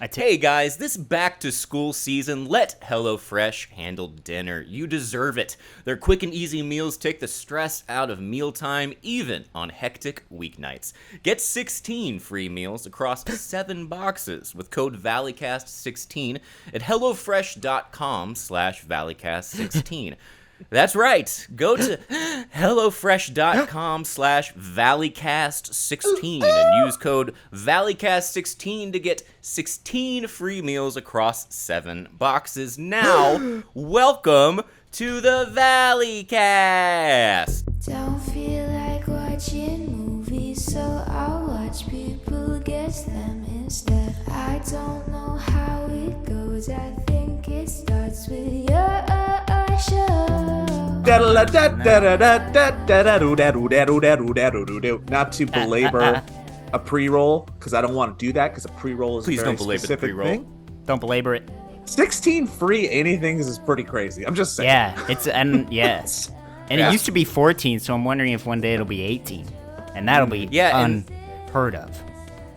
Hey guys, this back to school season, let HelloFresh handle dinner. You deserve it. Their quick and easy meals take the stress out of mealtime, even on hectic weeknights. Get 16 free meals across 7 boxes with code ValleyCast16 at HelloFresh.com/ValleyCast16. That's right. Go to HelloFresh.com/ValleyCast16 and use code ValleyCast16 to get 16 free meals across 7 boxes. Now, welcome to the ValleyCast. Don't feel like watching movies, so I'll watch people guess them instead. I don't know how it goes. I think it starts with your show. Not to belabor a pre-roll, because I don't want to do that, because a pre-roll is a very specific thing. Don't belabor it. 16 free anythings is pretty crazy. I'm just saying. Yeah, it used to be 14, so I'm wondering if one day it'll be 18, and that'll be unheard of.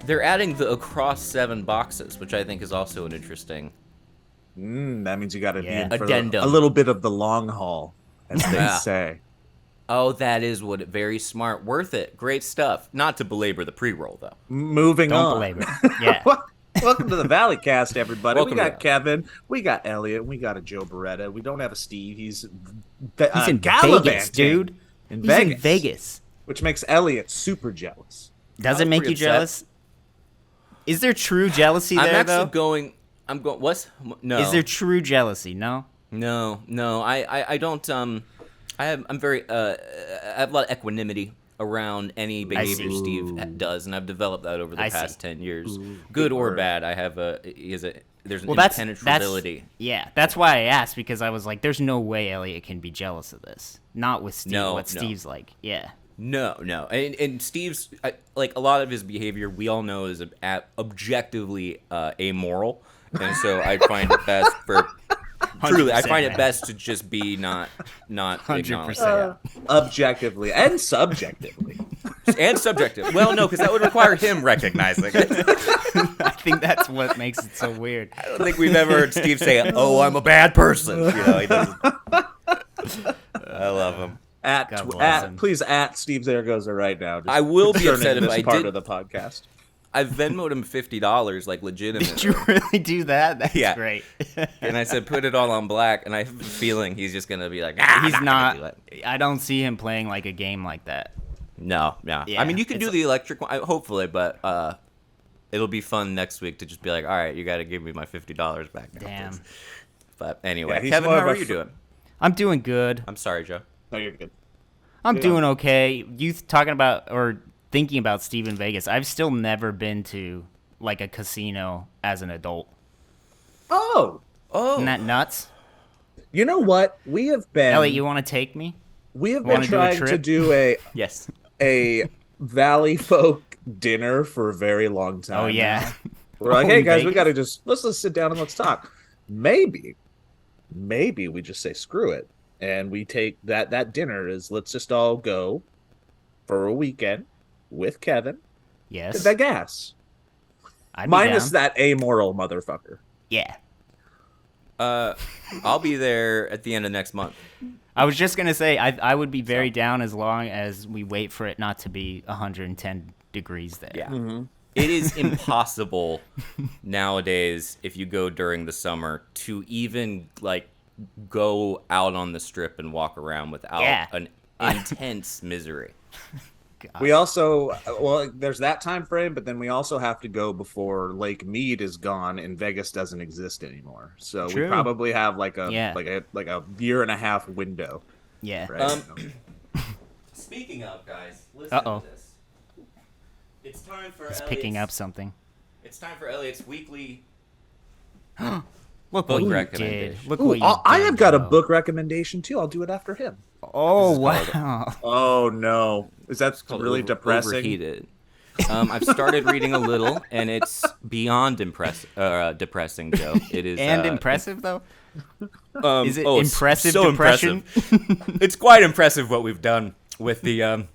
They're adding the across 7 boxes, which I think is also an interesting. That means you got to be in for addendum. a little bit of the long haul, as they say. Oh, that is very smart. Worth it. Great stuff. Not to belabor the pre-roll, though. Moving Don't on. belabor it. Yeah. Welcome to the Valleycast, everybody. Welcome we got to Kevin, we got Elliot, we got a Joe Beretta. We don't have a Steve. He's in gallivanting Vegas, dude. In He's Vegas, in Vegas. which makes Elliot super jealous. Does it make you pretty upset. jealous? Is there true jealousy there, I'm actually though? going. What? No. Is there true jealousy? No? No. I don't. I'm very. I have a lot of equanimity around any behavior see. Steve does, and I've developed that over the I past see. 10 years, Ooh, good good or word. bad. There's an Well, impenetrability. That's why I asked, because I was like, there's no way Elliot can be jealous of this. Not with Steve. No, what no. Steve's like. Yeah. No, and Steve's like a lot of his behavior we all know is objectively amoral, and so I find it best for. Truly, I find it best to just be not 100%. Objectively and subjectively. and subjective. Well, no, because that would require him recognizing it. I think that's what makes it so weird. I don't think we've ever heard Steve say, "Oh, I'm a bad person." You know, he doesn't. I love him. God bless him. Please at Steve Zaragoza right now. Just I will be concerning upset if this I part did- of the podcast. I Venmoed him $50, like legitimately. Did you really do that? That's Yeah. great. And I said, "Put it all on black." And I have a feeling he's just gonna be like, He's gonna not. do it." I don't see him playing like a game like that. No. Yeah, I mean, you can it's do the electric one, hopefully, but it'll be fun next week to just be like, "All right, you got to give me my $50 back now." Damn. please." But anyway, Yeah, he's Kevin, more how of are a you doing? I'm doing good. I'm sorry, Joe. No, you're good. I'm Yeah. doing okay. You talking about or thinking about Steve in Vegas? I've still never been to like a casino as an adult. Oh, Isn't that nuts? you know what? We have been Elliot, you want to take me? we have wanna been do a trying to trip? do Yes. a Valleyfolk dinner for a very long time. Oh yeah. now. We're like, Oh, hey in guys, we Vegas? got to let's sit down and let's talk. Maybe we just say screw it, and we take that dinner is let's just all go for a weekend with Kevin to Yes. Vegas. I'd be Minus down. that amoral motherfucker. Yeah. I'll be there at the end of next month. I was just gonna say I would be very down as long as we wait for it not to be 110 degrees there. Yeah. Mm-hmm. It is impossible nowadays if you go during the summer to even like go out on the strip and walk around without an intense misery. God. We also, there's that time frame, but then we also have to go before Lake Mead is gone and Vegas doesn't exist anymore. So we True. probably have like a Yeah. like a year and a half window. Yeah. Right? Speaking of, guys, listen Uh-oh. to this. It's time for He's picking up Elliot's, something. It's time for Elliot's weekly. Look Book what you did. recommendation. Look Ooh, what you I did, have got a Joe. book recommendation too. I'll do it after him. Oh This is wow. Oh no, is that Called really depressing? Overheated. I've started reading a little, and it's beyond depressing, Joe. It is And impressive though. Is it it's impressive so depression? impressive. It's quite impressive what we've done with the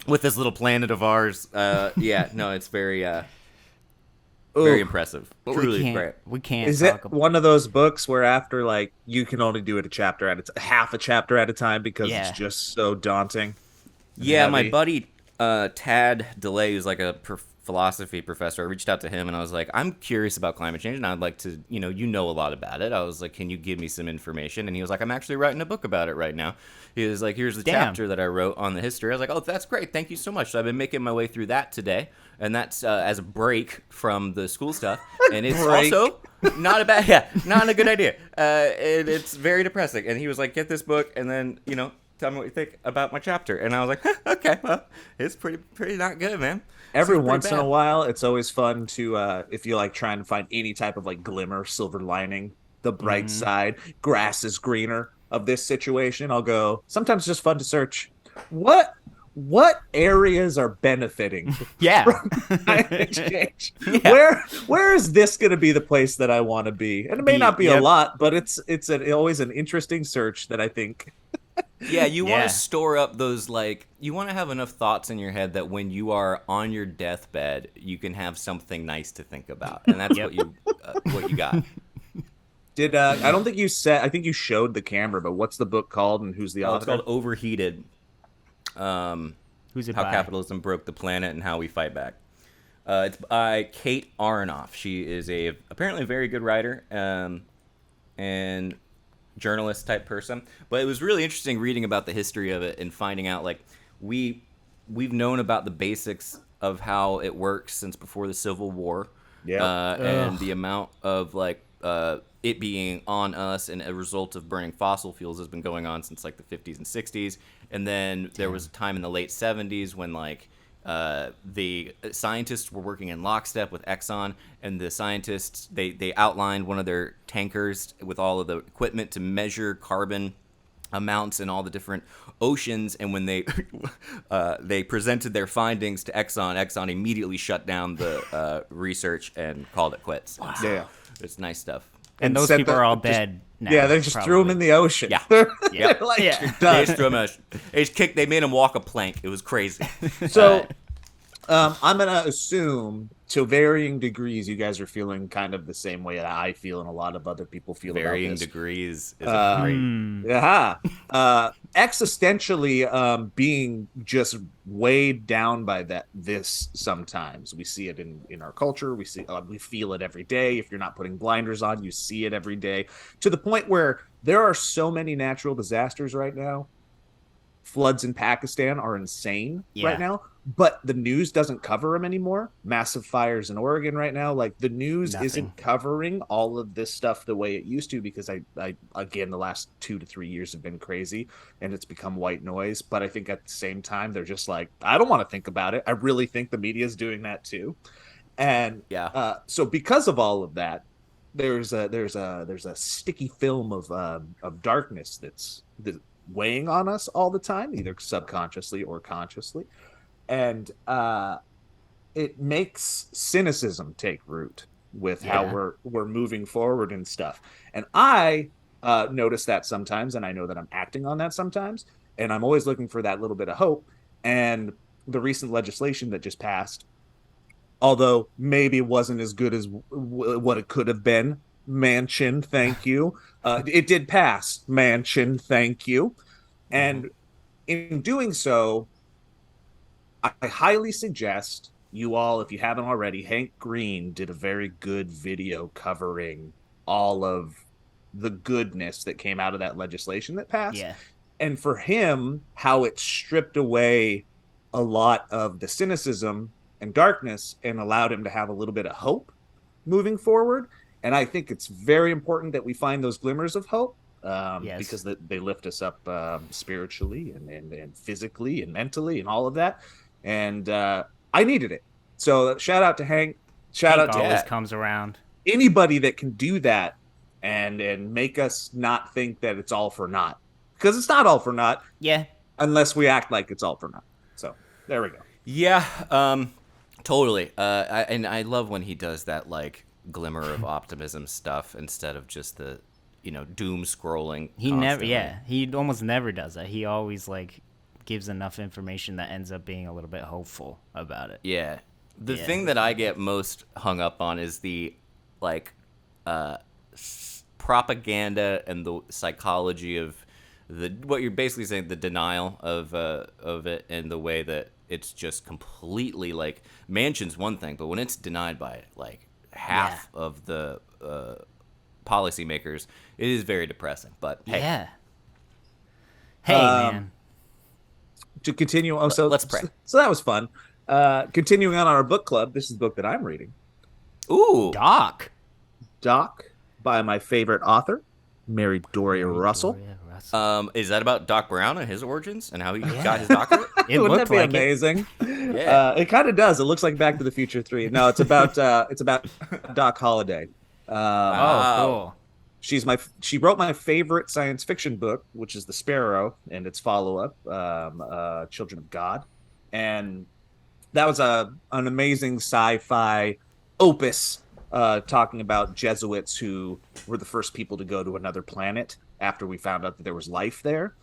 with this little planet of ours. Yeah, no, it's very Very Ooh. impressive. But Truly great. we can't Is talk it about. one of those books where after like you can only do it a chapter at half a chapter at a time because Yeah. it's just so daunting? And Yeah, my heavy? buddy Tad DeLay, who's like a philosophy professor, I reached out to him and I was like, I'm curious about climate change and I'd like to, you know a lot about it. I was like, can you give me some information? And he was like, I'm actually writing a book about it right now. He was like, here's the Damn. chapter that I wrote on the history. I was like, oh, that's great. Thank you so much. So I've been making my way through that today. And that's as a break from the school stuff. And it's Break. also not a good idea. And it's very depressing. And he was like, get this book and then, tell me what you think about my chapter. And I was like, okay, well, it's pretty not good, man. Every Seems pretty once in a bad. while, it's always fun to if you like trying to find any type of like glimmer, silver lining, the bright side, grass is greener of this situation. I'll go. Sometimes it's just fun to search what areas are benefiting Yeah. from climate change. Yeah. Where is this going to be the place that I want to be? And it may not be a Yep. lot, but it's always an interesting search that I think. Yeah, you want Yeah. to store up those, like, you want to have enough thoughts in your head that when you are on your deathbed, you can have something nice to think about. And that's Yep. what you got. Did I don't think you said, I think you showed the camera, but what's the book called and who's the Oh, it's author? called Overheated. Who's it How by? Capitalism Broke the Planet and How We Fight Back. It's by Kate Aronoff. She is apparently a very good writer and journalist type person. But it was really interesting reading about the history of it and finding out like we've known about the basics of how it works since before the Civil War. Yeah. And the amount of like it being on us and a result of burning fossil fuels has been going on since like the 50s and 60s. And then there was a time in the late 70s when like the scientists were working in lockstep with Exxon, and the scientists they outlined one of their tankers with all of the equipment to measure carbon amounts in all the different oceans. And when they they presented their findings to Exxon immediately shut down the research and called it quits. And so Yeah. it's nice stuff. And those said people that- are all just- dead now. Yeah, they just threw him in the ocean. Yeah. They're Yep. like, Yeah. "You're They done." just threw him out. They made him walk a plank. It was crazy. So, I'm gonna assume to varying degrees, you guys are feeling kind of the same way that I feel, and a lot of other people feel Varying about this. degrees is a great. Yeah. Existentially, being just weighed down by this sometimes. We see it in our culture. We feel it every day. If you're not putting blinders on, you see it every day. To the point where there are so many natural disasters right now. Floods in Pakistan are insane Yeah. right now, but the news doesn't cover them anymore. Massive fires in Oregon right now. Like the news Nothing. isn't covering all of this stuff the way it used to, because I again, the last 2 to 3 years have been crazy and it's become white noise. But I think at the same time, they're just like, I don't want to think about it. I really think the media is doing that too. And Yeah. so because of all of that, there's a sticky film of darkness that's weighing on us all the time, either subconsciously or consciously, and it makes cynicism take root with how Yeah. we're moving forward and stuff. And I notice that sometimes, and I know that I'm acting on that sometimes, and I'm always looking for that little bit of hope. And the recent legislation that just passed, although maybe it wasn't as good as what it could have been, Manchin, thank you. It did pass, Manchin, thank you. And in doing so, I highly suggest you all, if you haven't already, Hank Green did a very good video covering all of the goodness that came out of that legislation that passed. Yeah. And for him, how it stripped away a lot of the cynicism and darkness and allowed him to have a little bit of hope moving forward. And I think it's very important that we find those glimmers of hope, Yes. because they lift us up spiritually and physically and mentally and all of that. And I needed it. So shout out to Hank. Shout Hank out to always comes around. anybody that can do that and make us not think that it's all for naught. Because it's not all for naught Yeah. unless we act like it's all for naught. So there we go. Yeah, totally. I love when he does that like glimmer of optimism stuff instead of just the doom scrolling. He never. constantly. Yeah. He almost never does that. He always like gives enough information that ends up being a little bit hopeful about it. Yeah. The thing that I get most hung up on is the like propaganda and the psychology of what you're basically saying, the denial of it, and the way that it's just completely like Manchin's one thing, but when it's denied by like half of the policymakers, it is very depressing. But hey, man. To continue, let's pray. So that was fun. Continuing on our book club, this is the book that I'm reading. Ooh, Doc by my favorite author, Mary Doria Russell. Is that about Doc Brown and his origins and how he got his doctorate? Wouldn't that be amazing? Yeah. It kind of does. It looks like Back to the Future 3. No, it's about Doc Holliday. Cool. She wrote my favorite science fiction book, which is The Sparrow, and its follow-up, Children of God, and that was an amazing sci-fi opus talking about Jesuits who were the first people to go to another planet after we found out that there was life there,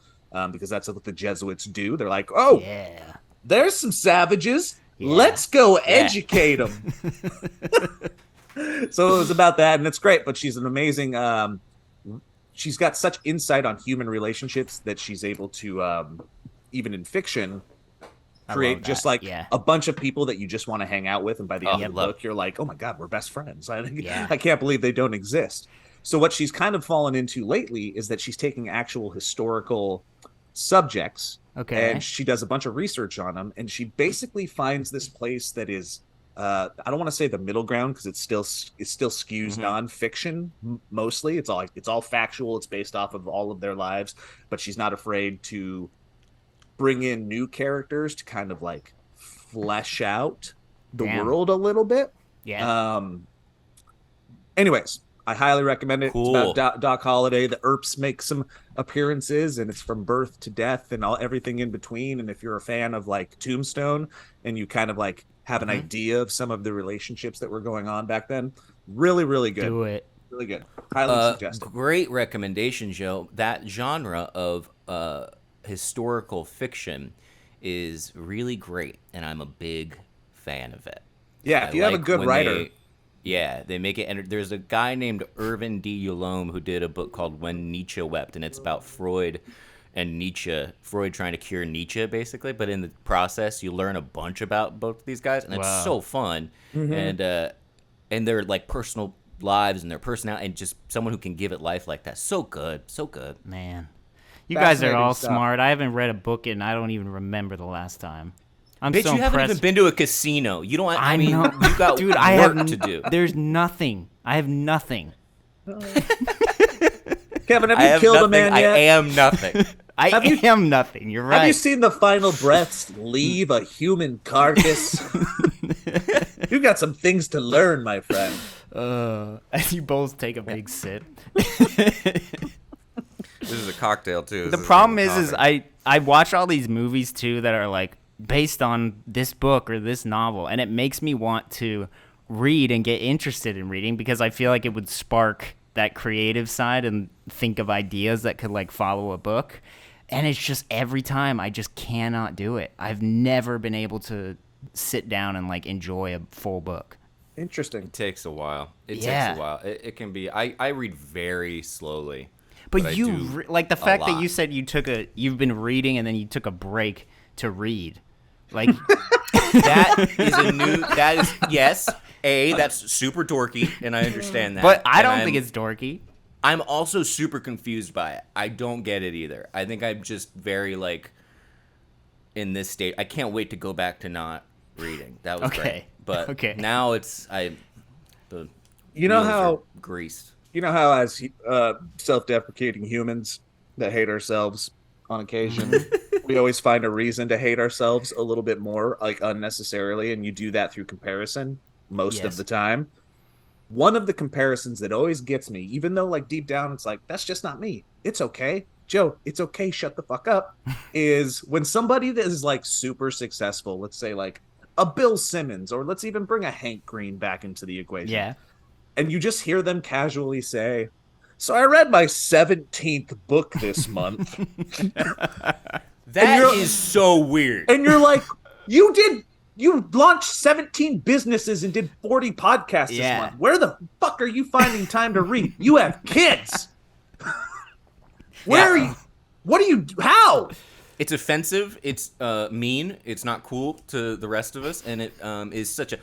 because that's what the Jesuits do. They're like, there's some savages. Let's go educate them. So it was about that, and it's great. But she's an amazing. She's got such insight on human relationships that she's able to, even in fiction, create just like a bunch of people that you just want to hang out with, and by the end of the book, you're like, oh my god, we're best friends. I can't believe they don't exist. So what she's kind of fallen into lately is that she's taking actual historical subjects, and she does a bunch of research on them, and she basically finds this place that is, I don't want to say the middle ground because it still skews nonfiction mostly. It's all factual. It's based off of all of their lives, but she's not afraid to bring in new characters to kind of like flesh out the world a little bit. Anyways, I highly recommend it. Cool. It's about Doc Holliday. The Earps make some appearances, and it's from birth to death and everything in between. And if you're a fan of like Tombstone and you kind of like have an idea of some of the relationships that were going on back then, really, really good. Do it. Really good. Highly suggested. Great recommendation, Joe. That genre of historical fiction is really great, and I'm a big fan of it. Yeah, if you have a good writer. They make it. And there's a guy named Irvin D. Yalom who did a book called When Nietzsche Wept, and it's about Freud and Nietzsche. Freud trying to cure Nietzsche, basically, but in the process, you learn a bunch about both of these guys, and it's so fun. And their like personal lives and their personality, and just someone who can give it life like that. So good, so good, man. You guys are all smart. I haven't read a book and I don't even remember the last time. Bitch, so you haven't even been to a casino. You don't. I mean, you got dude, work to do. There's nothing. I have nothing. Kevin, have you killed a man yet? I am nothing. I am nothing. You're right. Have you seen the final breaths leave a human carcass? You got some things to learn, my friend. You both take a big sip. This is a cocktail too. The problem is I watch all these movies too that are like based on this book or this novel, and it makes me want to read and get interested in reading because I feel like it would spark that creative side and think of ideas that could like follow a book. And it's just every time I just cannot do it. I've never been able to sit down and like enjoy a full book. Interesting. It takes a while. It takes a while. It can be. I read very slowly. But you like the fact that you said you've been reading and then you took a break to read. Like yes. That's super dorky, and I understand that. But I don't think it's dorky. I'm also super confused by it. I don't get it either. I think I'm just very like in this state. I can't wait to go back to not reading. That was great. But now it's the wheels are greased. You know how as self-deprecating humans that hate ourselves on occasion, we always find a reason to hate ourselves a little bit more, like unnecessarily, and you do that through comparison most of the time. One of the comparisons that always gets me, even though like deep down it's like, that's just not me. It's okay. Joe, it's okay. Shut the fuck up. Is when somebody that is like super successful, let's say like a Bill Simmons, or let's even bring a Hank Green back into the equation. Yeah. And you just hear them casually say, so I read my 17th book this month. That is so weird. And you're like, you You launched 17 businesses and did 40 podcasts this Yeah. month. Where the fuck are you finding time to read? You have kids. Where are you? What do you? How? It's offensive. It's mean. It's not cool to the rest of us, and it is such a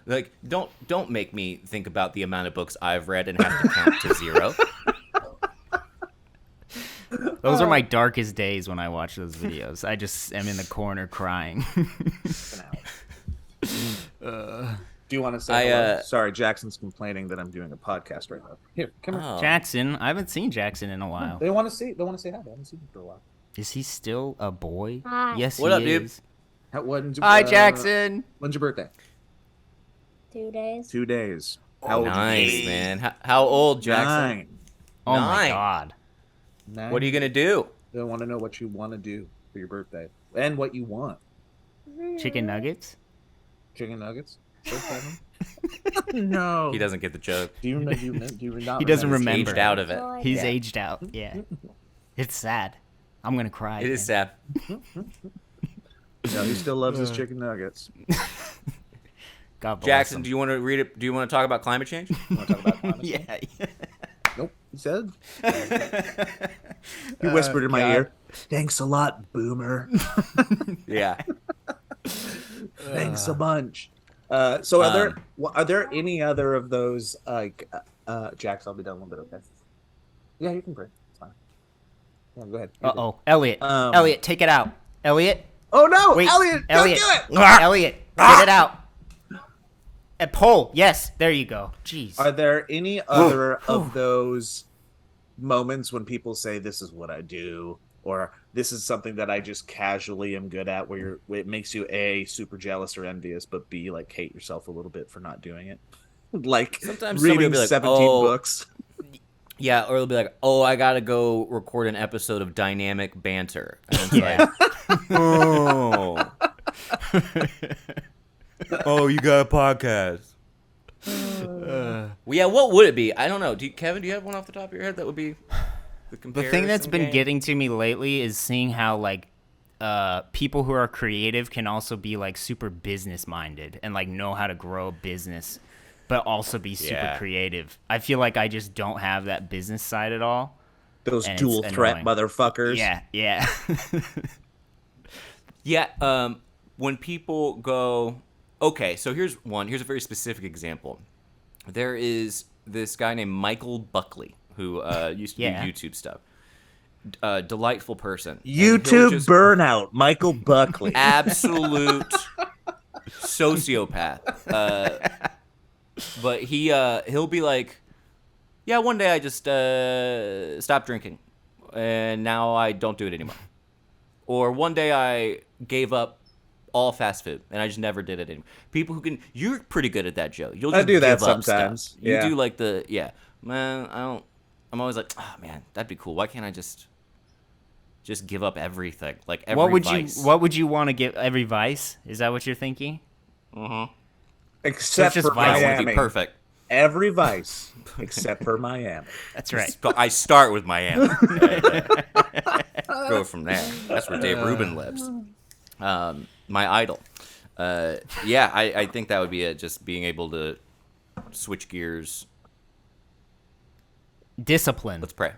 like. Don't make me think about the amount of books I've read and have to count to 0. Those are my darkest days when I watch those videos. I just am in the corner crying. Do you want to say hello? Sorry, Jackson's complaining that I'm doing a podcast right now. Here, come here. Jackson, I haven't seen Jackson in a while. They want to say hi. I haven't seen him for a while. Is he still a boy? Hi. Yes, What he up, dude? is. Hi, Jackson. When's your birthday? 2 days. 2 days. How old? Nice, man. How old, Jackson? 9. Oh my 9. God. 9. What are you gonna do? They want to know what you want to do for your birthday and what you want. Chicken nuggets? Chicken nuggets? No. He doesn't get the joke. Do you not He doesn't remember? remember. Aged out of it. No, I He's don't. aged out. Yeah. It's sad. I'm gonna cry. It is again. sad. No, he still loves his chicken nuggets. God bless Jackson, him. do you want to read it? Do you want to talk about climate change? You want to talk about climate change? Yeah. Nope. He said. He whispered in my ear. Thanks a lot, Boomer. Yeah. Thanks a bunch. So are there any other of those like Jax? I'll be done in a little bit. Okay. Yeah, you can pray. It's fine. Yeah, go ahead. Uh-oh. Elliot. Um, Elliot, take it out. Elliot. Oh no, Wait. Elliot! Elliot. Don't do it. Elliot, get it out. A pole. Yes, there you go. Jeez. Are there any other of those moments when people say, "This is what I do," or "This is something that I just casually am good at," where it makes you A, super jealous or envious, but B, like hate yourself a little bit for not doing it? Like Sometimes somebody will reading be like, 17 "Oh." books. Yeah, or it'll be like, "Oh, I gotta go record an episode of Dynamic Banter." And it's Yeah. like, oh. Oh, you got a podcast. Well, yeah, what would it be? I don't know. Kevin, do you have one off the top of your head that would be the The thing that's been getting to me lately is seeing how like people who are creative can also be like super business minded and like know how to grow a business, but also be super Yeah. creative. I feel like I just don't have that business side at all. Those And dual it's threat annoying. motherfuckers. Yeah, yeah. Yeah, when people go, okay, so here's a very specific example. There is this guy named Michael Buckley who used to Yeah. do YouTube stuff. Delightful person. And YouTube he'll just- burnout, Michael Buckley. absolute sociopath. But he'll be like, yeah, one day I just stopped drinking, and now I don't do it anymore. Or one day I gave up all fast food, and I just never did it anymore. People who can, you're pretty good at that, Joe. You'll I just do that give up sometimes, stuff. yeah. You do like man, I don't. I'm always like, oh man, that'd be cool. Why can't I just give up everything? Like every vice. What would you want to give every vice? Is that what you're thinking? Except just for vice. That would Miami. be perfect. Every vice except for Miami. That's right. I start with Miami. Go from there. That's where Dave Rubin lives. My idol. Yeah, I think that would be it. Just being able to switch gears. Discipline. Let's pray.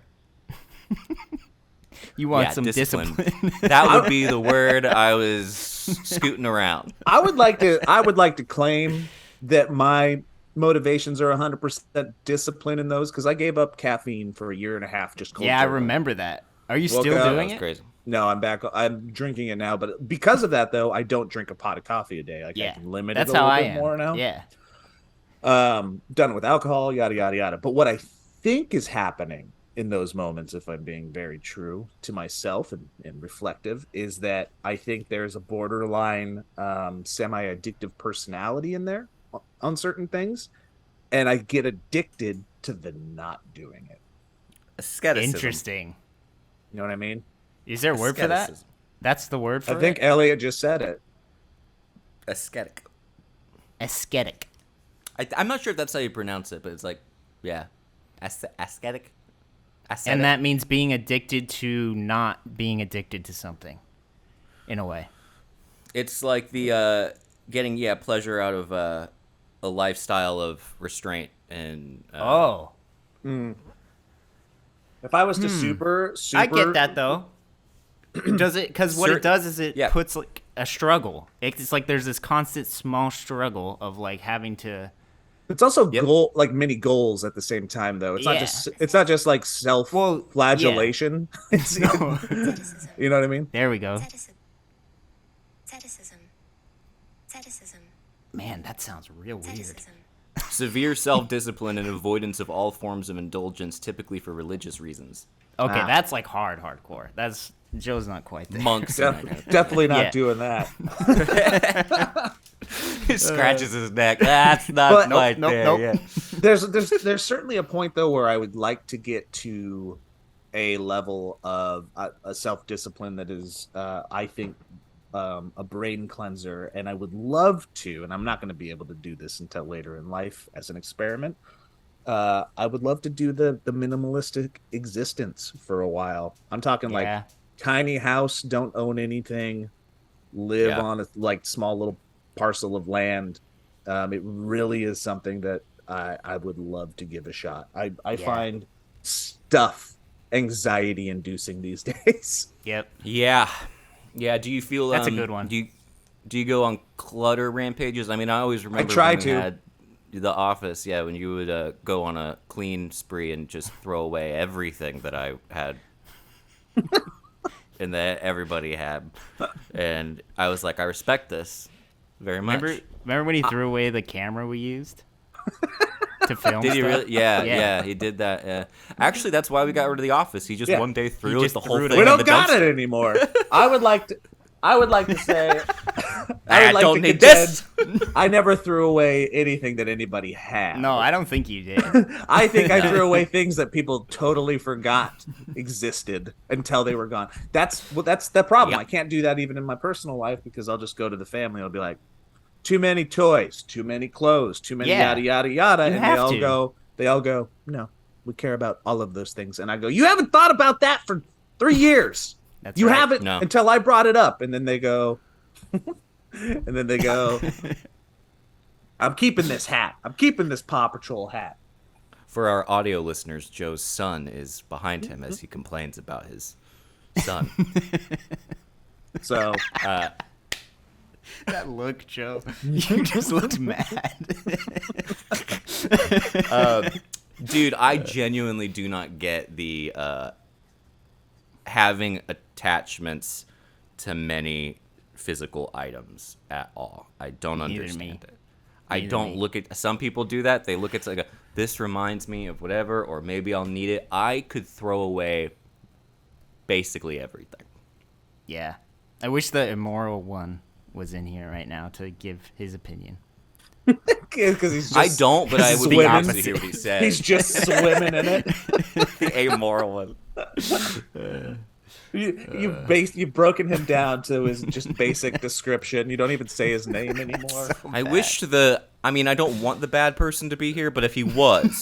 You want Yeah, some discipline. discipline. That would be the word I was scooting around. I would like to claim that my motivations are 100% discipline in those because I gave up caffeine for a year and a half just cold Yeah, I turkey. remember that. Are you Woke still up, That doing was it? crazy. No, I'm back. I'm drinking it now, but because of that, though, I don't drink a pot of coffee a day. Like I Yeah, can limit that's it a how little I bit am. more now. Yeah. Done with alcohol, yada yada yada. But what I think is happening in those moments, if I'm being very true to myself and reflective, is that I think there's a borderline semi-addictive personality in there on certain things, and I get addicted to the not doing it. Asceticism. Interesting. You know what I mean? Is there a word for that? Asceticism. That's the word for I think it? Elliot just said it. Ascetic. Ascetic. I'm not sure if that's how you pronounce it, but it's like, yeah. Ascetic? Ascetic. And that means being addicted to not being addicted to something, in a way. It's like the getting pleasure out of a lifestyle of restraint and If I was to super, I get that though. Does it? Because what it does is it puts like a struggle. It's like there's this constant small struggle of like having to. It's also like many goals at the same time, though. It's not just like self-flagellation. It's, No. you know what I mean? There we go. Asceticism. Man, that sounds real weird. severe self-discipline and avoidance of all forms of indulgence, typically for religious reasons. Okay, that's like hardcore. That's Joe's not quite there. Monks. Definitely not doing that. He scratches his neck. That's not quite there. Yeah. There's certainly a point though where I would like to get to a level of a self-discipline that is, I think, a brain cleanser, and I would love to, and I'm not going to be able to do this until later in life as an experiment. I would love to do the minimalistic existence for a while. I'm talking like tiny house, don't own anything, live on a like small little parcel of land. It really is something that I would love to give a shot. I find stuff anxiety inducing these days. Yep. Yeah. Do you feel that's a good one? Do you go on clutter rampages? I mean, I always remember when we had The Office. Yeah, when you would go on a clean spree and just throw away everything that I had. And that everybody had, and I was like, I respect this very much. Remember when he threw away the camera we used to film? Did he stuff? really? Yeah, he did that. Actually, that's why we got rid of The Office. He just one day threw the whole thing. We in don't the got dumpster. it anymore. I would like to say. I don't need this. I never threw away anything that anybody had. No, I don't think you did. I think I threw away things that people totally forgot existed until they were gone. That's the problem. Yep. I can't do that even in my personal life because I'll just go to the family. I'll be like, too many toys, too many clothes, too many yada yada yada, and they all go, no, we care about all of those things. And I go, you haven't thought about that for 3 years. That's you right. haven't No. until I brought it up, and then they go. I'm keeping this hat. I'm keeping this Paw Patrol hat. For our audio listeners, Joe's son is behind him as he complains about his son. So, That look, Joe. You just looked mad. Dude, I genuinely do not get the having attachments to many physical items at all. I don't understand it. I don't look at some people do that. They look at like this reminds me of whatever, or maybe I'll need it. I could throw away basically everything. Yeah. I wish the immoral one was in here right now to give his opinion. because he's just, I don't, but I would be happy to hear what he said. He's just swimming in it. The amoral one. You've broken him down to his just basic description. You don't even say his name anymore. I wish I mean, I don't want the bad person to be here, but if he was,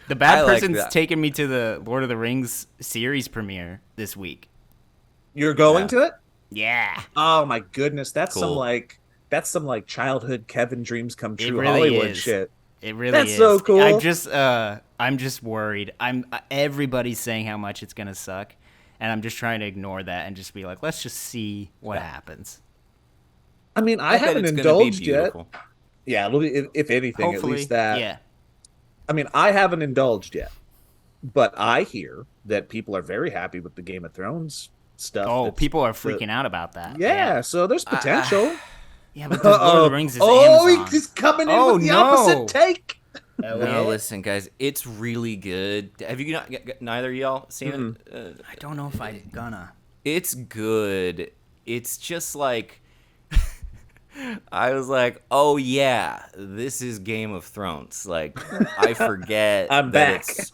The bad like person's that. taking me to the Lord of the Rings series premiere this week. You're going to it? Yeah. Oh my goodness, that's Cool. some childhood Kevin dreams come It true really Hollywood is. shit. It really That's is. so cool. I'm just worried. Everybody's saying how much it's gonna suck, and I'm just trying to ignore that and just be like, let's just see what happens. I mean, I bet haven't it's gonna be indulged yet. beautiful. Yeah, it'll be, if anything, Hopefully, at least that. Yeah. I mean, I haven't indulged yet, but I hear that people are very happy with the Game of Thrones stuff. Oh, people are freaking out about that. Yeah, so there's potential. Yeah, but the Lord of the Rings is Oh, Amazon. he's coming in Oh, with the no. opposite take. No, listen, guys, it's really good. Have you neither of y'all seen it? I don't know if I'm gonna. It's good. It's just like I was like, oh yeah, this is Game of Thrones. Like I forget I'm that back. it's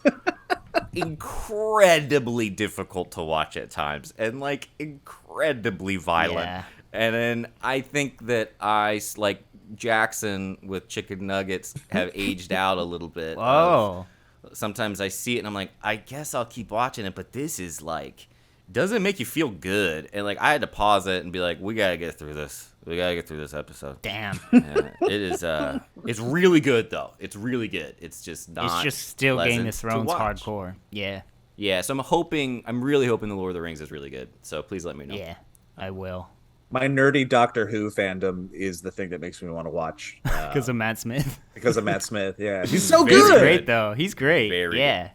incredibly difficult to watch at times and like incredibly violent. Yeah. And then I think that I like Jackson with chicken nuggets have aged out a little bit. Oh. Sometimes I see it and I'm like, I guess I'll keep watching it, but this is like doesn't make you feel good. And like I had to pause it and be like, we gotta get through this. We gotta get through this episode. Damn. Yeah, it is. It's really good though. It's really good. It's just not. It's just still pleasant Game of to Thrones watch. hardcore. Yeah. Yeah. So I'm really hoping the Lord of the Rings is really good. So please let me know. Yeah, I will. My nerdy Doctor Who fandom is the thing that makes me want to watch. Because of Matt Smith. Because of Matt Smith. Yeah, he's so Very He's good. great, though. He's great. Very yeah.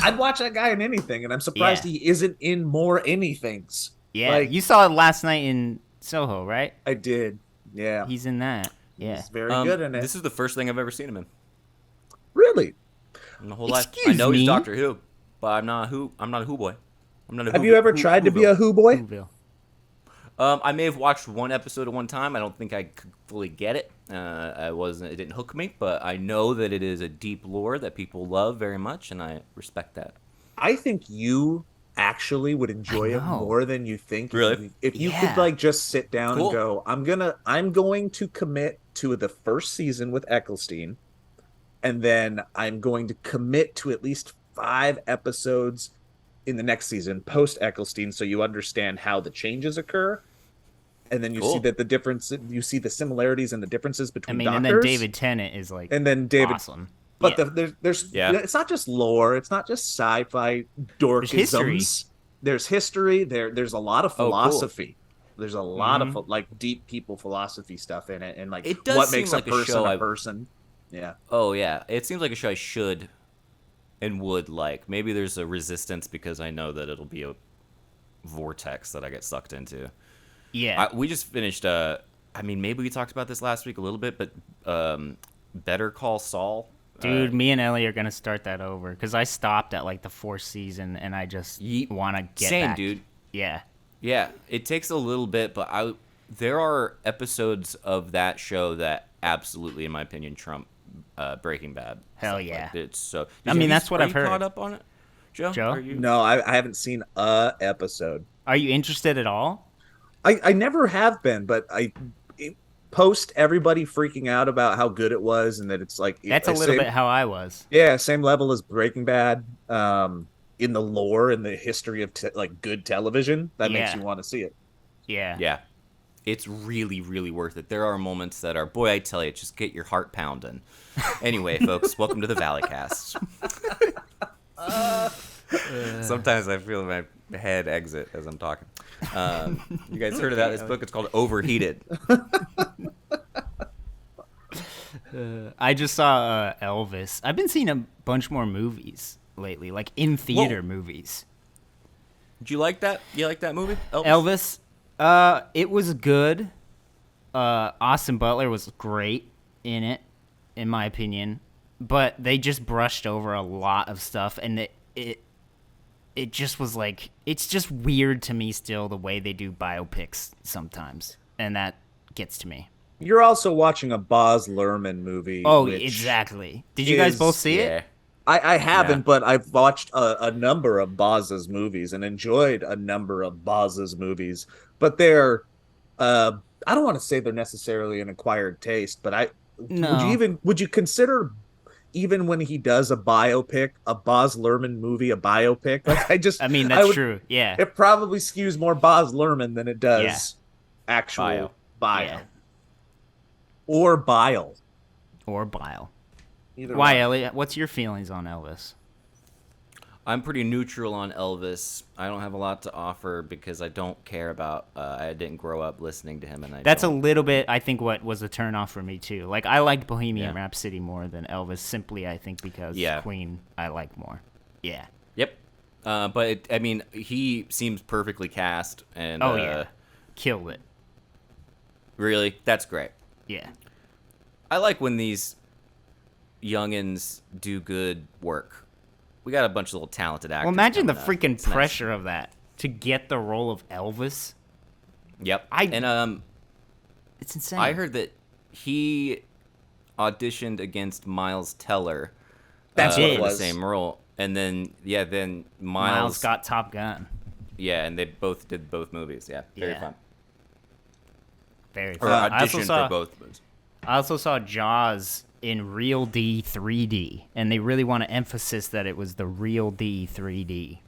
I'd watch that guy in anything, and I'm surprised Yeah. he isn't in more anythings. Yeah. Like, You saw it last night in Soho, right? I did. Yeah, He's in that. Yeah. he's very good in it. This is the first thing I've ever seen him in. Really? In the whole life. I Excuse know me? he's Doctor Who, but I'm not a Who boy. I'm not a Have Who- you ever Who- tried to be Whoville. a Who boy? Whoville. I may have watched one episode at one time. I don't think I could fully get it. It didn't hook me, but I know that it is a deep lore that people love very much, and I respect that. I think you actually would enjoy it know. more than you think. Really? If you Yeah. could like just sit down Cool. and go, I'm going to commit to the first season with Eccleston, and then I'm going to commit to at least 5 episodes in the next season post Eccleston, so you understand how the changes occur, and then you Cool. see that you see the similarities and the differences I between mean, doctors. and then David Tennant is like And then David. awesome. But Yeah. there's Yeah. it's not just lore, it's not just sci-fi dorkisms. history. There's history. There's a lot of Oh, cool. philosophy. There's a lot Mm-hmm. of like deep people philosophy stuff in it, and like It does what seem makes like a a person show a I- person. Yeah. Oh yeah, it seems like a show I should and would like. Maybe there's a resistance because I know that it'll be a vortex that I get sucked into. Yeah. We just finished. I mean, maybe we talked about this last week a little bit, but Better Call Saul. Dude, me and Ellie are going to start that over because I stopped at like the 4th season and I just Ye- want to get same, back. dude. Yeah. Yeah, it takes a little bit, but there are episodes of that show that absolutely, in my opinion, trump Breaking Bad. Hell Stuff yeah. like it's so. I mean, that's what are I've you heard. Caught up on it, Joe? Joe? Are you? No, I haven't seen a episode. Are you interested at all? I never have been, but post everybody freaking out about how good it was, and that it's like That's a little bit how I was. Yeah, same level as Breaking Bad. In the lore and the history of like good television, that makes Yeah. you want to see it. Yeah. Yeah, it's really, really worth it. There are moments that are, boy, I tell you, just get your heart pounding. Anyway, folks, welcome to the Valleycast. Sometimes I feel my head exit as I'm talking. You guys heard of that? This book, it's called Overheated. I just saw Elvis. I've been seeing a bunch more movies lately, like in theater movies. Did you like that? You like that movie, Elvis? Elvis, it was good. Austin Butler was great in it, in my opinion. But they just brushed over a lot of stuff, and it just was like, it's just weird to me still the way they do biopics sometimes, and that gets to me. You're also watching a Baz Luhrmann movie. Oh, which exactly. Did you guys both see it? I haven't, Yeah. but I've watched a number of Baz's movies and enjoyed a number of Baz's movies. But they're, I don't want to say they're necessarily an acquired taste, but No. would you consider, even when he does a biopic, a Baz Luhrmann movie, a biopic? Like I mean, that's true. Yeah. It probably skews more Baz Luhrmann than it does actual bio. Yeah. Or bile. Or Bile. Either Why, one. Elliot? What's your feelings on Elvis? I'm pretty neutral on Elvis. I don't have a lot to offer because I don't care about. I didn't grow up listening to him, and That's a don't. little bit, I think, what was a turnoff for me too. Like, I liked Bohemian Yeah. Rhapsody more than Elvis, simply I think because Yeah. Queen I like more. Yeah. Yep. But I mean, he seems perfectly cast, and Oh yeah, killed it. really, that's great. Yeah. I like when these youngins do good work. We got a bunch of little talented actors. Well, imagine the coming up. freaking It's nice. pressure of that to get the role of Elvis. Yep. I- And It's insane. I heard that he auditioned against Miles Teller. That's for what it the was. same role, and then Miles Miles got Top Gun. Yeah, and they both did both movies. Yeah, very Yeah. fun. Very Or fun. auditioned for both movies. I also saw Jaws in Real D 3D, and they really want to emphasize that it was the Real D 3D.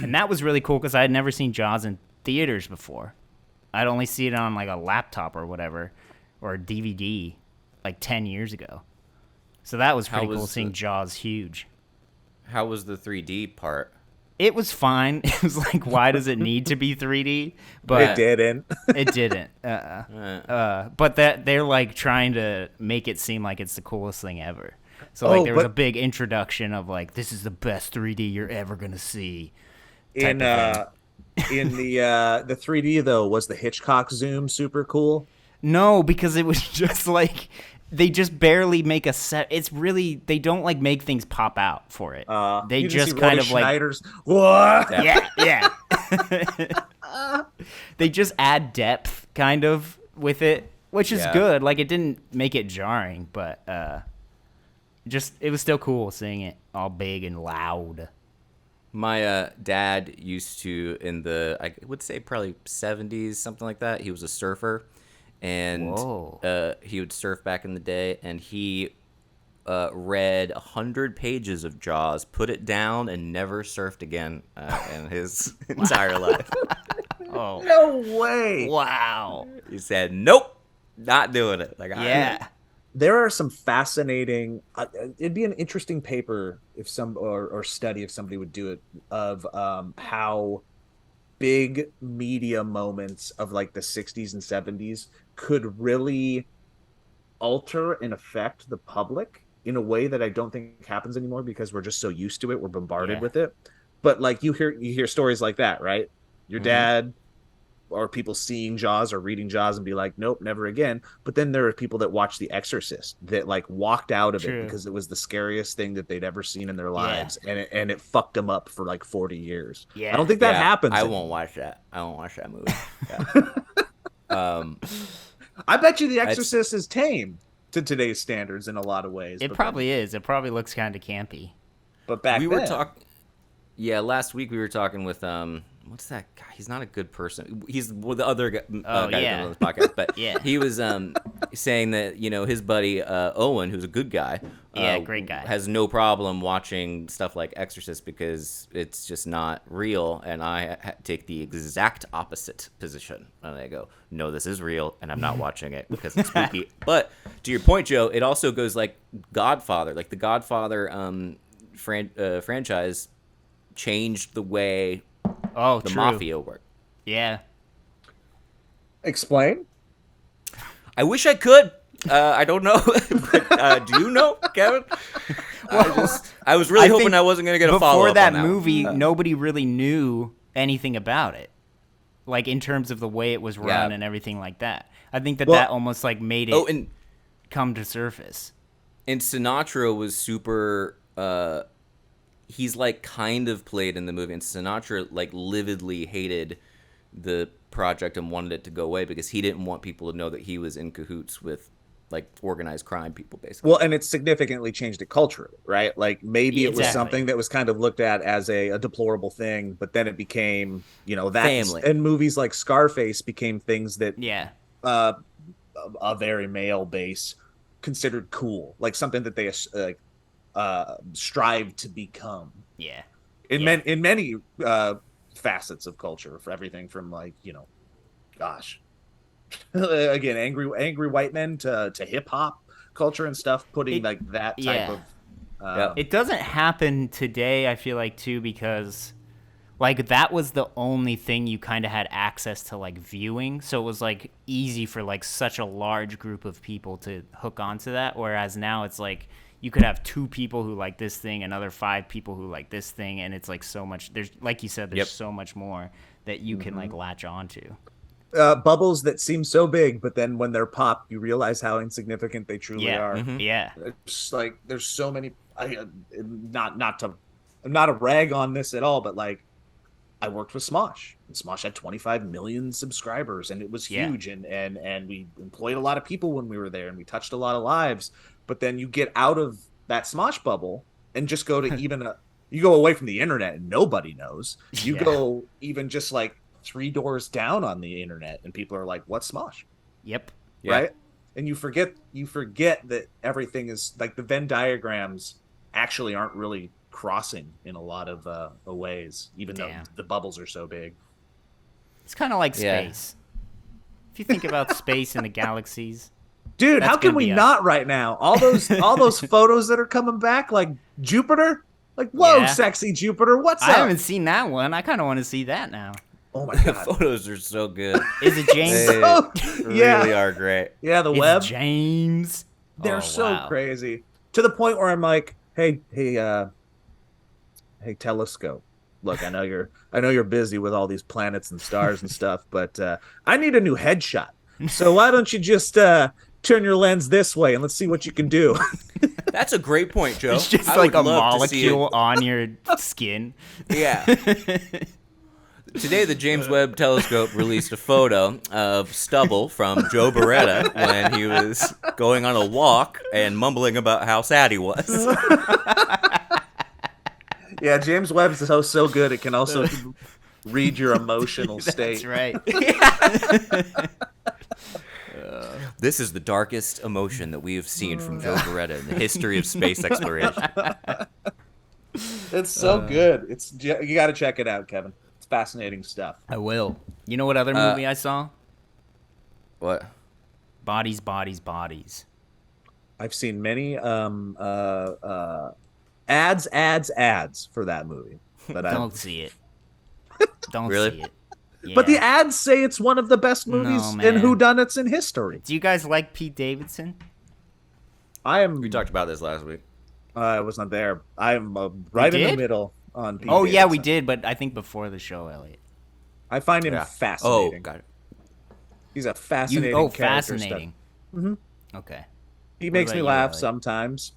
And that was really cool because I had never seen Jaws in theaters before. I'd only seen it on like a laptop or whatever, or a DVD, like 10 years ago. So that was pretty cool seeing Jaws huge. How was the 3D part? It was fine. It was like, why does it need to be 3D? But It didn't. It didn't. But that they're like trying to make it seem like it's the coolest thing ever. So like there was a big introduction of like, this is the best 3D you're ever gonna see. In the 3D though, was the Hitchcock zoom super cool? No, because it was just like they just barely make a set. It's really they don't like make things pop out for it. They you just see kind Roy of like Schneider's, what? yeah. They just add depth kind of with it, which is good. Like it didn't make it jarring, but it was still cool seeing it all big and loud. My dad used to, I would say probably 70s, something like that. He was a surfer, and he would surf back in the day, and he read 100 pages of Jaws, put it down, and never surfed again in his entire life. Oh, No way. wow. He said, nope, not doing it. Like, Yeah. There are some fascinating. It'd be an interesting paper if or study if somebody would do it of how big media moments of like the 60s and 70s could really alter and affect the public in a way that I don't think happens anymore because we're just so used to it. We're bombarded with it. But like you hear stories like that, right? Your dad or people seeing Jaws or reading Jaws and be like, nope, never again. But then there are people that watch The Exorcist that like walked out of it because it was the scariest thing that they'd ever seen in their lives, and it fucked them up for like 40 years. Yeah. I don't think that happens. I won't watch that. I won't watch that movie. I bet you The Exorcist is tame to today's standards in a lot of ways. It probably is. It probably looks kind of campy. But back we then, were talking. Yeah, last week we were talking with what's that guy? He's not a good person. He's the other guy, guy on this podcast, but he was saying that his buddy Owen, who's a good guy, great guy, has no problem watching stuff like Exorcist because it's just not real, and I take the exact opposite position, and I go, no, this is real, and I'm not watching it because it's spooky. But to your point, Joe, it also goes like Godfather, like the Godfather franchise changed the way the mafia worked. Yeah. Explain. I wish I could. I don't know. But, do you know, Kevin? I was really hoping I wasn't going to get a follow-up before that on movie. Nobody really knew anything about it, like in terms of the way it was run and everything like that. I think that almost like made it come to surface. And Sinatra was super. He's like kind of played in the movie, and Sinatra like lividly hated the project and wanted it to go away because he didn't want people to know that he was in cahoots with like organized crime people, basically. Well, and it significantly changed it culturally, right? Like maybe it was something that was kind of looked at as a deplorable thing, but then it became, that family. And movies like Scarface became things that a very male base considered cool, like something that they strive to become. In many facets of culture, for everything from like again angry white men to hip hop culture and stuff, putting like that type of it doesn't happen today, I feel like, too, because like that was the only thing you kind of had access to like viewing, so it was like easy for like such a large group of people to hook onto that, whereas now it's like you could have 2 people who like this thing, another 5 people who like this thing, and it's like so much. There's, like you said, there's so much more that you can like latch onto. Bubbles that seem so big, but then when they're popped, you realize how insignificant they truly are. It's like there's so many. Not a rag on this at all, but like I worked with Smosh, and Smosh had 25 million subscribers, and it was huge, and we employed a lot of people when we were there, and we touched a lot of lives. But then you get out of that Smosh bubble and just go to you go away from the internet and nobody knows. You go even just like 3 doors down on the internet and people are like, what's Smosh? Right? And you forget that everything is like the Venn diagrams actually aren't really crossing in a lot of ways, even though the bubbles are so big. It's kind of like Yeah. space. If you think about space and the galaxies, Dude, That's how can gonna we be us. not right now? All those photos that are coming back, like Jupiter, like whoa, Yeah. sexy Jupiter, what's I up? haven't seen that one. I kind of want to see that now. Oh my The god, photos are so good. Is it James? They So- yeah. really are great. yeah, the It's web, James. they're Oh, so wow. crazy to the point where I'm like, hey, telescope. Look, I know you're busy with all these planets and stars and stuff, but I need a new headshot. So why don't you just turn your lens this way and let's see what you can do. That's a great point, Joe. It's just I like would a love to see it. molecule on your skin. Yeah. Today, the James Webb Telescope released a photo of stubble from Joe Beretta when he was going on a walk and mumbling about how sad he was. Yeah, James Webb is so good. It can also read your emotional state. That's right. This is the darkest emotion that we have seen from Joe Beretta in the history of space exploration. It's so good. You got to check it out, Kevin. It's fascinating stuff. I will. You know what other movie I saw? What? Bodies, Bodies, Bodies. I've seen many ads for that movie, but Don't see it. Don't Really? see it. but the Yeah. ads say it's one of the best movies No, in man. Whodunits in history. Do you guys like Pete Davidson? I am. We talked about this last week. I was not there. I am right in the did? middle on. Pete Oh yeah, we Davidson. did, but I think before the show, Elliot. I find him Yeah. Oh, fascinating. got it. He's a fascinating. character fascinating. Mhm. Okay. He makes about me you, laugh Elliot? sometimes.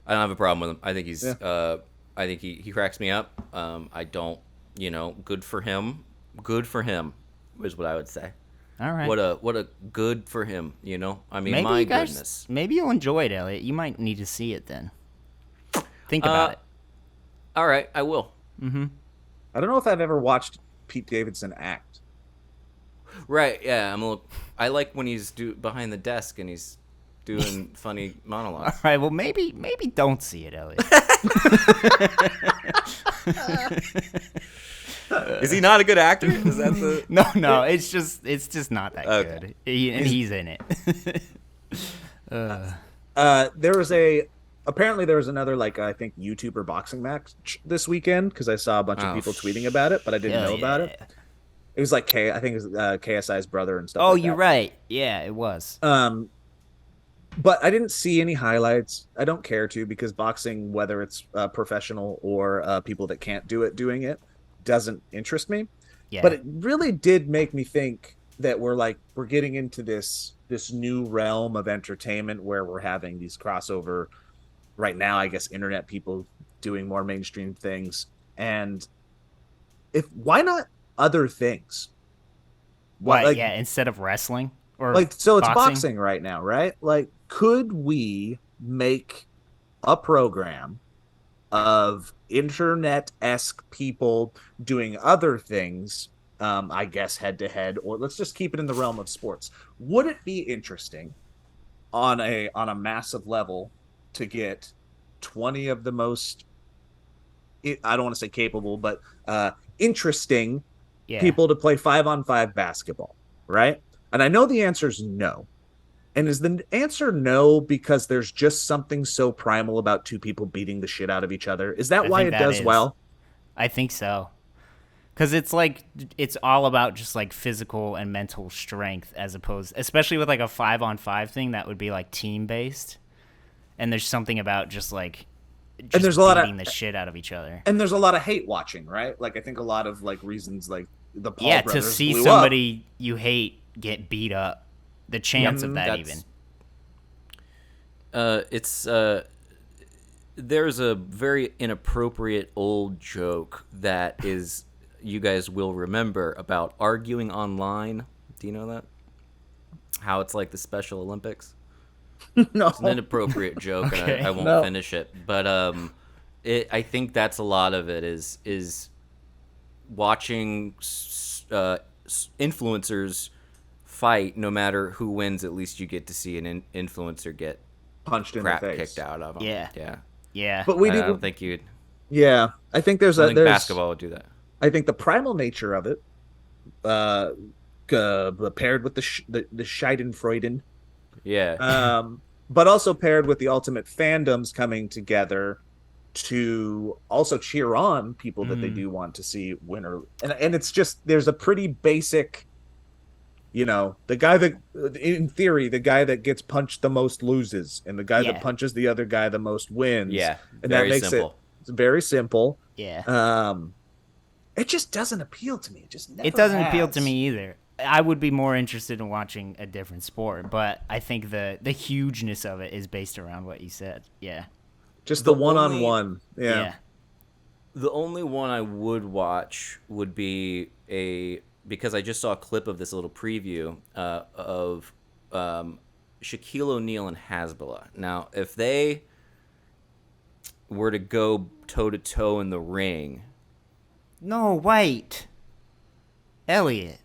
I don't have a problem with him. I think he's. Yeah. I think he cracks me up. I don't. Good for him. Good for him is what I would say. All right. What a good for him. I mean, maybe my you guys, goodness. maybe you'll enjoy it, Elliot. You might need to see it then. Think about it. All right, I will. I don't know if I've ever watched Pete Davidson act. Right? Yeah, I like when he's behind the desk and he's doing funny monologues. All right. Well, maybe don't see it, Elliot. Is he not a good actor? Is that the? No. It's just not that Okay. good. He's in it. Apparently there was another I think YouTuber boxing match this weekend because I saw a bunch of Oh, people tweeting about it, but I didn't Hell know about yeah. it. It was I think it was KSI's brother and stuff. Oh, like you're that. right. Yeah, it was. But I didn't see any highlights. I don't care to because boxing, whether it's professional or people that can't do it doing it, doesn't interest me. Yeah. But it really did make me think that we're getting into this new realm of entertainment where we're having these crossover. Right now, I guess internet people doing more mainstream things, and why not other things? What? Yeah, instead of wrestling or So it's boxing right now, right? Could we make a program of internet-esque people doing other things? I guess head to head, or let's just keep it in the realm of sports. Would it be interesting on a massive level to get 20 of the most, I don't want to say capable, but interesting people to play 5-on-5 basketball, right? And I know the answer is no. And is the answer no because there's just something so primal about two people beating the shit out of each other? Is that why it does well? I think so. Because it's all about just physical and mental strength as opposed, especially with a 5-on-5 thing that would be team based. And there's something about just and there's beating the shit out of each other. And there's a lot of hate watching, right? I think a lot of reasons the Paul brothers to see blew somebody you hate get beat up, the chance of that even. There's a very inappropriate old joke that is you guys will remember about arguing online. Do you know that? How it's like the Special Olympics? No. It's an inappropriate joke, Okay. and I won't finish it. But I think that's a lot of it is watching influencers fight. No matter who wins, at least you get to see an influencer get punched in the crap face. kicked out of them. Yeah. Yeah. Yeah. But we I do. don't think you'd. Yeah, I think I think basketball would do that. I think the primal nature of it, uh, paired with the Schadenfreude, Yeah. but also paired with the ultimate fandoms coming together to also cheer on people that they do want to see win and it's just there's a pretty basic, the guy that in theory the guy that gets punched the most loses, and the guy that punches the other guy the most wins. Yeah. And Very that makes simple. it's very simple. Yeah. It just doesn't appeal to me. It just never It doesn't has. appeal to me either. I would be more interested in watching a different sport, but I think the hugeness of it is based around what you said. Yeah. Just The the one-on-one. Yeah. The only one I would watch would be because I just saw a clip of this little preview of Shaquille O'Neal and Hasbullah. Now, if they were to go toe-to-toe in the ring... No, wait. Elliot.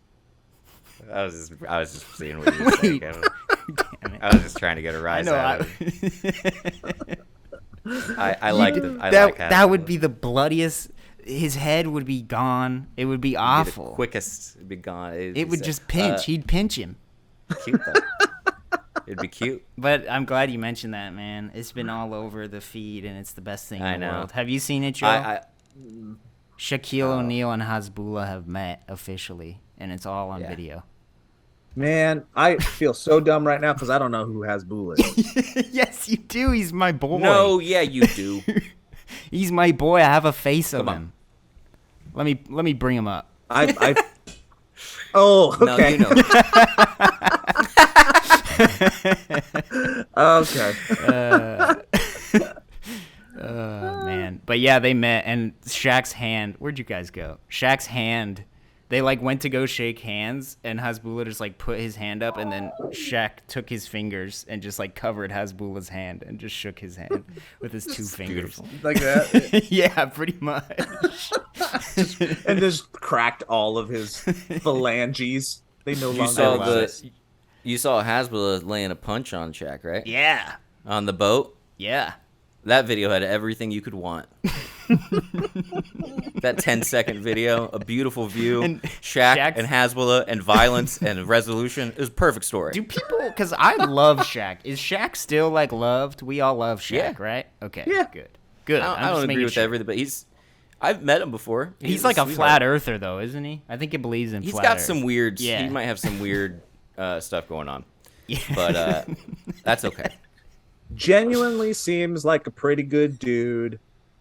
I was just seeing what you were saying. I was just trying to get a rise out of it. I liked it. That would be the bloodiest. His head would be gone. It would be awful. The quickest. It'd be gone. It would just pinch. He'd pinch him. Cute though. It'd be cute. But I'm glad you mentioned that, man. It's been all over the feed, and it's the best thing in the world. Have you seen it, Joe? Shaquille O'Neal and Hasbullah have met officially, and it's all on video. Man, I feel so dumb right now because I don't know who Hasbullah is. Yes, you do. He's my boy. No, yeah, you do. He's my boy. I have a face of Come him. Let me bring him up. Oh, No, okay. you know. Okay. Man. But yeah, they met, and Shaq's hand. Where'd you guys go? Shaq's hand. They went to go shake hands, and Hasbullah just put his hand up, and then Shaq took his fingers and just covered Hasbullah's hand and just shook his hand with his two fingers. Like that. Yeah, pretty much. And just cracked all of his phalanges. They no longer You saw Hasbullah laying a punch on Shaq, right? Yeah. On the boat. Yeah. That video had everything you could want. That 10-second video, a beautiful view, And Shaq and Hasbullah and violence and resolution. It was a perfect story. Do people? Because I love Shaq. Is Shaq still loved? We all love Shaq, Yeah. right? Okay. Yeah. Good. I don't agree with everything, but I've met him before. He's like a flat earther, though, isn't he? I think he believes in He's flat got earth. some weird. Yeah. He might have some weird stuff going on, Yeah. but that's okay. genuinely seems like a pretty good dude.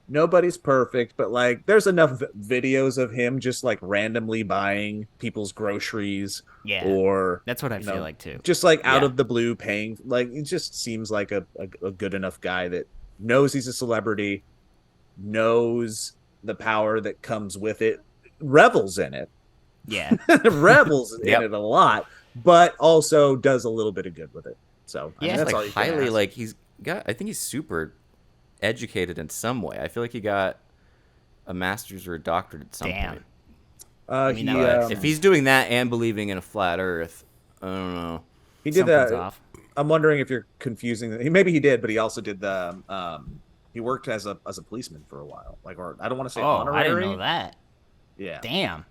Nobody's perfect, but there's enough videos of him just randomly buying people's groceries. Yeah. Or That's what I feel like, too. just out of the blue paying. He just seems like a good enough guy that knows he's a celebrity, knows the power that comes with it, revels in it. Yeah. Revels in it a lot, but also does a little bit of good with it. So Yeah. that's all you can Highly ask. he's got. I think he's super educated in some way. I feel like he got a master's or a doctorate at some Damn. point. mean, that was- If he's doing that and believing in a flat Earth, I don't know. He did Something's that. off. I'm wondering if you're confusing. Maybe he did, but he also did the. He worked as a policeman for a while. Or I don't want to say Oh, honorary. I didn't know that. Yeah. Damn.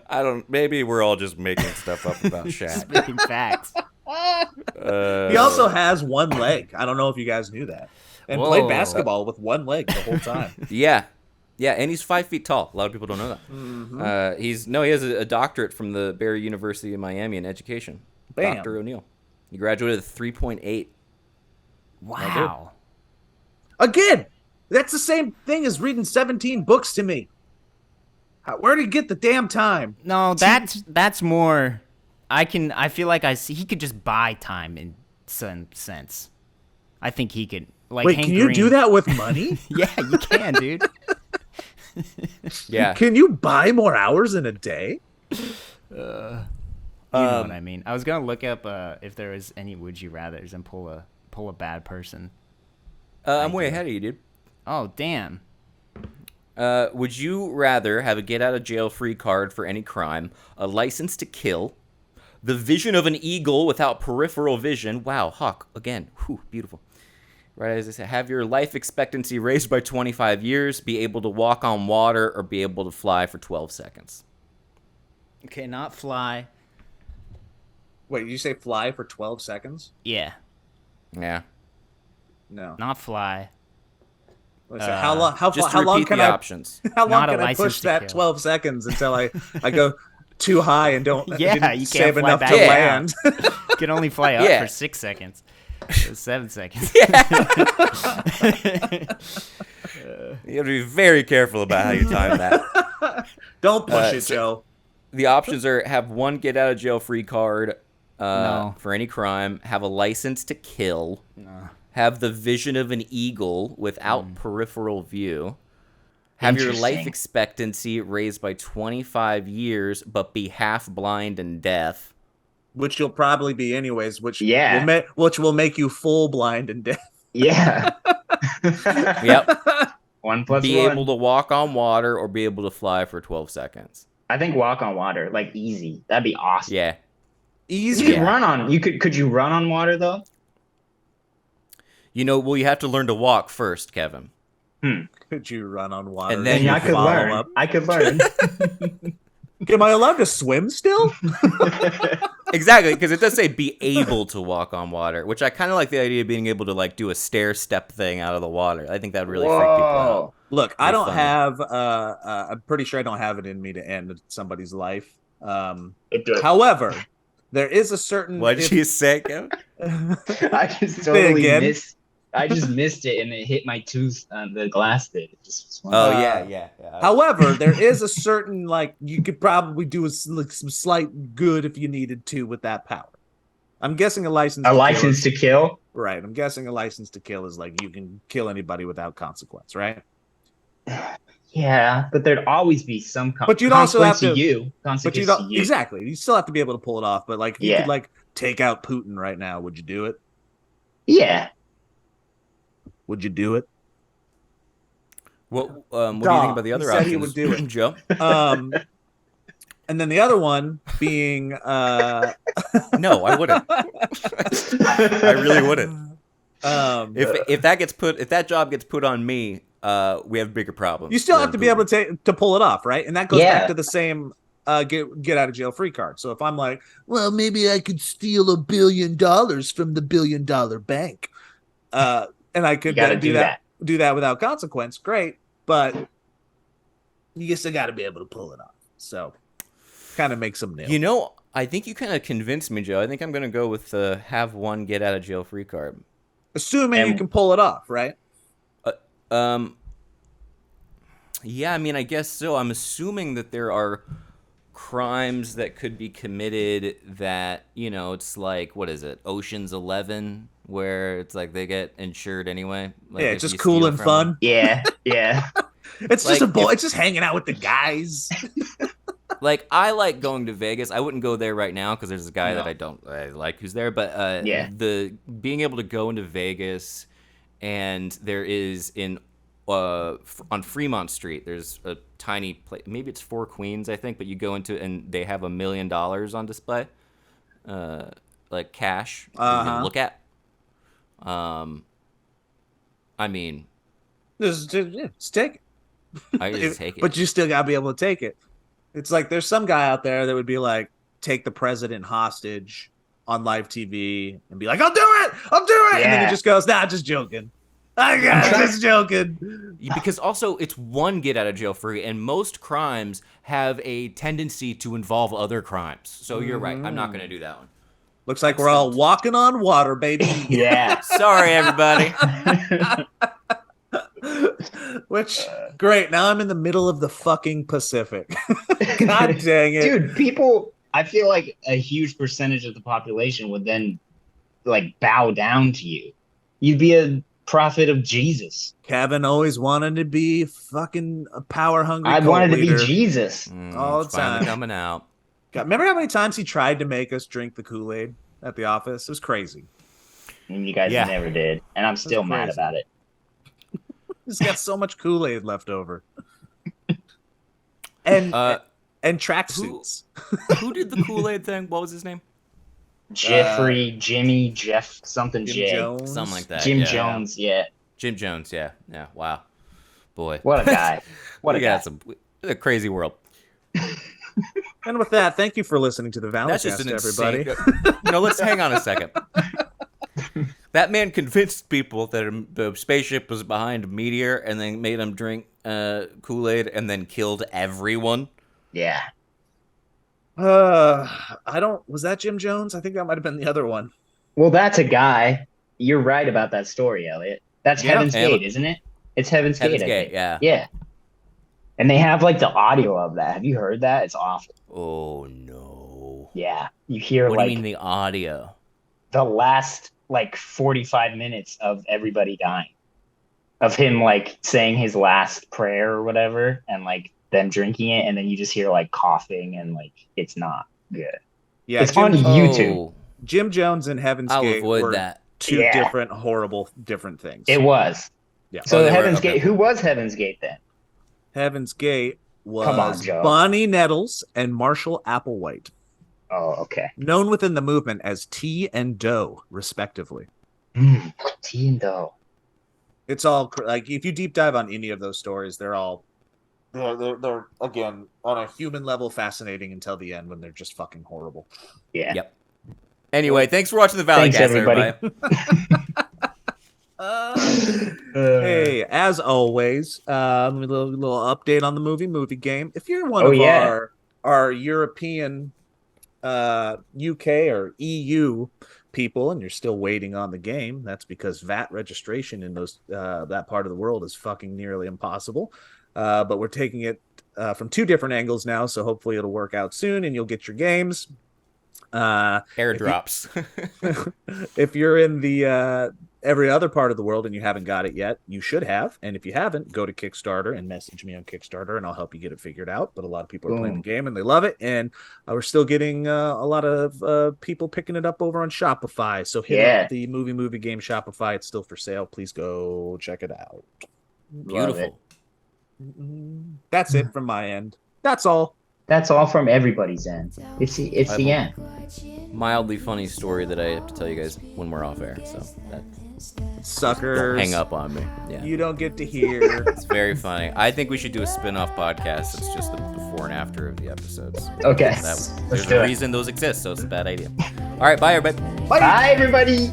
I don't. Maybe we're all just making stuff up about Shaq. Speaking facts. He also has one leg. I don't know if you guys knew that. And Whoa. played basketball with one leg the whole time. Yeah, and he's 5 feet tall. A lot of people don't know that. Mm-hmm. He has a doctorate from the Barry University in Miami in education. Bam. Dr. O'Neal. He graduated with 3.8. Wow. Again, that's the same thing as reading 17 books to me. Where did he get the damn time? No, that's more. I feel like he could just buy time in some sense. I think he could. Wait, Hank can you Green. do that with money? Yeah, you can, dude. Yeah. Can you buy more hours in a day? You know what I mean. I was gonna look up if there was any would you rather's and pull a bad person. I'm way ahead of you, dude. Oh damn. Would you rather have a get-out-of-jail-free card for any crime, a license to kill, the vision of an eagle without peripheral vision? Wow, hawk again. Whew, beautiful. Right, as I said, have your life expectancy raised by 25 years, be able to walk on water, or be able to fly for 12 seconds. Okay, not fly. Wait, you say fly for 12 seconds? Yeah, Yeah. No. not fly. So how long? Just to how long repeat can the I? options. How long Not a can I license push to that kill. 12 seconds until I go too high and don't Yeah, didn't you can't save fly enough back to down. land? You can only fly up Yeah. for 6 seconds. 7 seconds. You have to be very careful about how you time that. Don't push it, so- Joe. The options are have one get out of jail free card No. for any crime, have a license to kill, have the vision of an eagle without peripheral view, have your life Interesting. expectancy raised by 25 years, but be half blind and deaf. Which you'll probably be anyways. Which Yeah. which will make you full blind and deaf. Yeah. Yep. 1 plus Be 1. able to walk on water or be able to fly for 12 seconds. I think walk on water, like easy. That'd be awesome. Yeah. You Easy. could run on. Could you run on water though? You know, well, you have to learn to walk first, Kevin. Could you run on water? And then Yeah, you I could follow learn. up? I could learn. Am I allowed to swim still? Exactly, because it does say be able to walk on water, which I kind of like the idea of being able to like do a stair step thing out of the water. I think that would really freak people out. Whoa. Look, I Pretty don't funny. have. I'm pretty sure I don't have it in me to end somebody's life. It However, there is a certain. What did you say, Kevin? I just Say totally again? missed. I just missed it, and it hit my tooth on the glass did. It just was Oh, Uh, yeah. However, there is a certain like you could probably do like some slight good if you needed to with that power. I'm guessing a license. a to license kill to kill. right. I'm guessing a license to kill is like you can kill anybody without consequence, right? Yeah, but there'd always be some But you'd also have consequence to- you. But Consequence you to don't you. exactly. You still have to be able to pull it off. But like, if you Yeah. could like take out Putin right now, would you do it? Yeah. Would you do it? What do you think Duh, about the other he said options, he would do it. Joe? And then the other one being No, I wouldn't. I really wouldn't. If that job gets put on me, we have bigger problems. you still have to than be able Putin. to pull it off, right? And that goes Yeah. back to the same get out of jail free card. So if I'm like, well, maybe I could steal $1 billion from the $1 billion bank, and I could You gotta then do that. do that without consequence, great. But you still got to be able to pull it off. So kind of makes them new. You know, I think you kind of convinced me, Joe. I think I'm going to go with the have one get out of jail free card. Assuming you And- can pull it off, right? Yeah, I mean, I guess so. I'm assuming that there are crimes that could be committed that, you know, it's like, what is it, Ocean's 11, where it's like they get insured anyway. Like Yeah, if it's just you cool steal and from fun. them. Yeah. Yeah. It's just Like, a boy. It's just hanging out with the guys. Like, I like going to Vegas. I wouldn't go there right now because there's a guy that No. I like who's there. But Yeah. the being able to go into Vegas, and there is on Fremont Street, there's a tiny place. Maybe it's Four Queens, I think. But you go into and they have $1 million on display, like cash that you can Uh-huh. look at. I mean, Just take it. I just take it. But you still gotta be able to take it. It's like there's some guy out there that would be like, take the president hostage on live TV and be like, I'll do it, and then Yeah. he just goes, nah, just joking. Just joking. Because also it's one get out of jail free, and most crimes have a tendency to involve other crimes. So you're right. I'm not going to do that one. Looks like we're all walking on water, baby. Yeah. Sorry, everybody. Which great. Now I'm in the middle of the fucking Pacific. God dang it. Dude, people, I feel like a huge percentage of the population would then like bow down to you. You'd be a prophet of Jesus. Kevin always wanted to be fucking a power hungry. I wanted to be Jesus. All the It's finally time. coming out. God, remember how many times he tried to make us drink the Kool-Aid at the office? It was crazy. And you guys Yeah. never did. And I'm still mad crazy. about it. He's got so much Kool-Aid left over. And Uh, and tracksuits. who did the Kool-Aid thing? What was his name? Jeffrey, Jimmy, Jeff, something Jim J. Jones. Something like that. Jim yeah. Jones, yeah. Jim Jones, yeah. Wow. Boy. What a guy. What a guy. A crazy world. And with that, thank you for listening to the That's just Valleycast, an everybody. insane. Let's hang on a second. That man convinced people that the spaceship was behind a meteor, and then made them drink Kool-Aid, and then killed everyone. Yeah. I don't. Was that Jim Jones? I think that might have been the other one. Well, that's a guy. You're right about that story, Elliot. That's Heaven's Gate, isn't it? It's Heaven's Gate. Heaven's Gate, yeah. Yeah. And they have like the audio of that. Have you heard that? It's awful. Oh no. Yeah. You hear What like do you mean the audio? the last like 45 minutes of everybody dying. Of him like saying his last prayer or whatever, and like them drinking it, and then you just hear like coughing, and like it's not good. Yeah, It's on YouTube. Oh, Jim Jones and Heaven's I'll Gate avoid were that. two Yeah. different, horrible, different things. It was. Yeah. So Oh, they were? Heaven's Okay. Gate. Who was Heaven's Gate then? Heaven's Gate Come on, was Joe. Bonnie Nettles and Marshall Applewhite, Oh, okay. known within the movement as T and Doe, respectively. Tea and dough. It's all like if you deep dive on any of those stories, they're all they're again on a human level fascinating until the end when they're just fucking horrible. Yeah. Yep. Anyway, thanks for watching the Valleycast, Thanks, everybody. Hey, as always, a little update on the movie game. If you're one of yeah. our European, UK or EU people, and you're still waiting on the game, that's because VAT registration in those that part of the world is fucking nearly impossible. But we're taking it from two different angles now, so hopefully it'll work out soon, and you'll get your games. Airdrops. If you're in the every other part of the world and you haven't got it yet, you should have. And if you haven't, go to Kickstarter and message me on Kickstarter, and I'll help you get it figured out. But a lot of people are playing the game and they love it, and we're still getting a lot of people picking it up over on Shopify. So hit up the movie game Shopify. It's still for sale. Please go check it out. Beautiful. That's it from my end. That's all. That's all from everybody's end. It's the end. Mildly funny story that I have to tell you guys when we're off air. So that Suckers. don't hang up on me. Yeah. You don't get to hear. It's very funny. I think we should do a spin-off podcast that's just the before and after of the episodes. Okay. There's Let's do a it. reason those exist, so it's a bad idea. All right, bye everybody. Bye, everybody.